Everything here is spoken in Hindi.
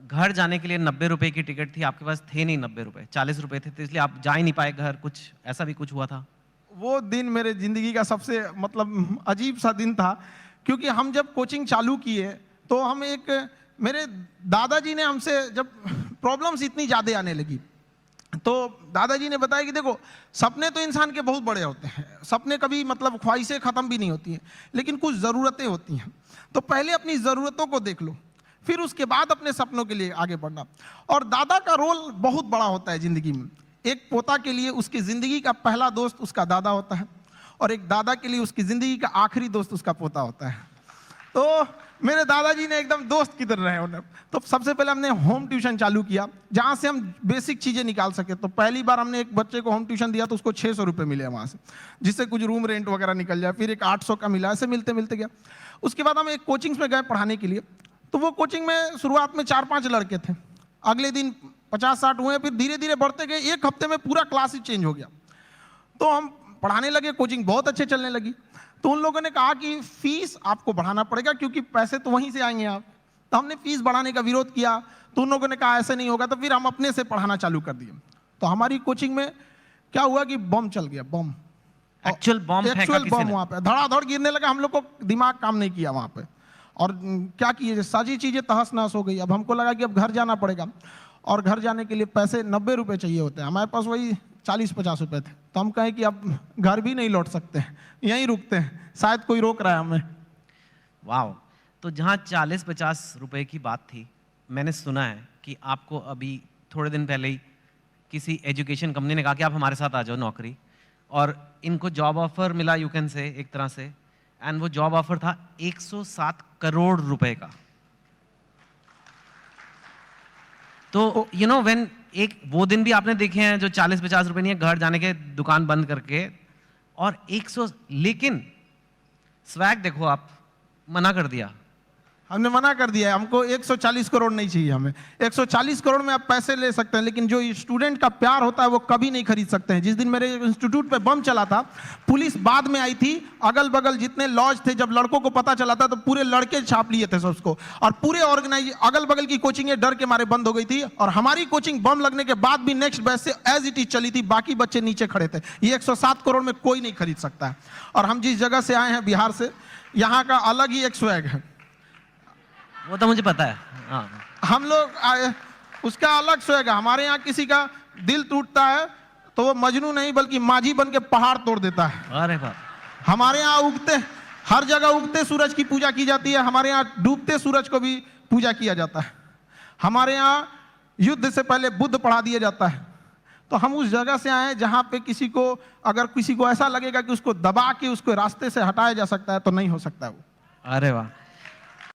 घर जाने के लिए 90 रुपए की टिकट थी, आपके पास थे नहीं 90 रुपए, 40 रुपए थे, तो इसलिए आप जा ही नहीं पाए घर, कुछ ऐसा भी कुछ हुआ था? वो दिन मेरे जिंदगी का सबसे मतलब अजीब सा दिन था, क्योंकि हम जब कोचिंग चालू किए तो हम मेरे दादाजी ने हमसे जब प्रॉब्लम्स इतनी ज़्यादा आने लगी, तो दादाजी ने बताया कि देखो, सपने तो इंसान के बहुत बड़े होते हैं, सपने कभी मतलब ख्वाहिशें ख़त्म भी नहीं होती हैं, लेकिन कुछ ज़रूरतें होती हैं। तो पहले अपनी ज़रूरतों को देख लो, फिर उसके बाद अपने सपनों के लिए आगे बढ़ना। और दादा का रोल बहुत बड़ा होता है ज़िंदगी में। एक पोता के लिए उसकी ज़िंदगी का पहला दोस्त उसका दादा होता है, और एक दादा के लिए उसकी ज़िंदगी का आखिरी दोस्त उसका पोता होता है। तो मेरे दादाजी ने एकदम दोस्त की तरह रहे उन्हें। तो सबसे पहले हमने होम ट्यूशन चालू किया, जहाँ से हम बेसिक चीज़ें निकाल सके। तो पहली बार हमने एक बच्चे को होम ट्यूशन दिया तो उसको 600 रुपये मिले वहाँ से, जिससे कुछ रूम रेंट वगैरह निकल जाए। फिर एक 800 का मिला, ऐसे मिलते मिलते गया। उसके बाद हम एक कोचिंग्स में गए पढ़ाने के लिए। तो वो कोचिंग में शुरुआत में 4-5 लड़के थे, अगले दिन 50-60 हुए, फिर धीरे धीरे बढ़ते गए। एक हफ्ते में पूरा क्लास ही चेंज हो गया। तो हम पढ़ाने लगे, कोचिंग बहुत अच्छे चलने लगी। तो उन लोगों ने कहा कि फीस आपको बढ़ाना पड़ेगा, क्योंकि पैसे तो वहीं से आएंगे आप। तो हमने फीस बढ़ाने का विरोध किया, तो उन लोगों ने कहा ऐसे नहीं होगा। तो फिर हम अपने से पढ़ाना चालू कर दिए। तो हमारी कोचिंग में क्या हुआ कि बम चल गया, बम, एक्चुअल बम वहाँ पे धड़ाधड़ गिरने लगा। हम लोग को दिमाग काम नहीं किया वहाँ पे, और क्या किए, सारी चीज़ें तहस नहस हो गई। अब हमको लगा कि अब घर जाना पड़ेगा, और घर जाने के लिए पैसे 90 रुपये चाहिए होते हैं, हमारे पास वही 40-50 रुपये थे। तो हम कहें कि अब घर भी नहीं लौट सकते, यहीं रुकते हैं, शायद कोई रोक रहा है हमें। वाह। तो जहाँ 40-50 रुपए की बात थी, मैंने सुना है कि आपको अभी थोड़े दिन पहले ही किसी एजुकेशन कंपनी ने कहा कि आप हमारे साथ आ जाओ नौकरी, और इनको जॉब ऑफर मिला, यू कैन से, एक तरह से। एंड वो जॉब ऑफर था 107 करोड़ रुपए का। तो यू नो व्हेन, एक वो दिन भी आपने देखे हैं जो 40-50 रुपए नहीं है, घर जाने के दुकान बंद करके, और 100, लेकिन स्वैग देखो, आप मना कर दिया। हमने मना कर दिया है, हमको 140 करोड़ नहीं चाहिए। हमें 140 करोड़ में आप पैसे ले सकते हैं, लेकिन जो स्टूडेंट का प्यार होता है वो कभी नहीं खरीद सकते हैं। जिस दिन मेरे इंस्टीट्यूट पे बम चला था, पुलिस बाद में आई थी, अगल बगल जितने लॉज थे, जब लड़कों को पता चला था तो पूरे लड़के छाप लिए थे सबको, और पूरे अगल बगल की कोचिंगें डर के मारे बंद हो गई थी। और हमारी कोचिंग बम लगने के बाद भी नेक्स्ट बैच से एज इट इज चली थी, बाकी बच्चे नीचे खड़े थे। ये 107 करोड़ में कोई नहीं खरीद सकता है। और हम जिस जगह से आए हैं, बिहार से, यहाँ का अलग ही एक स्वैग है। वो तो मुझे पता है। हाँ। हम लोग उसका अलग स्वैग है। हमारे यहाँ किसी का दिल टूटता है तो वो मजनू नहीं बल्कि माझी बन के पहाड़ तोड़ देता है। अरे बाप। हमारे यहाँ हर जगह उगते सूरज की पूजा की जाती है, हमारे यहाँ डूबते सूरज को भी पूजा किया जाता है। हमारे यहाँ युद्ध से पहले बुद्ध पढ़ा दिया जाता है। तो हम उस जगह से आए हैं जहाँ पे अगर किसी को ऐसा लगेगा कि उसको दबा के उसको रास्ते से हटाया जा सकता है, तो नहीं हो सकता है वो। अरे वाह।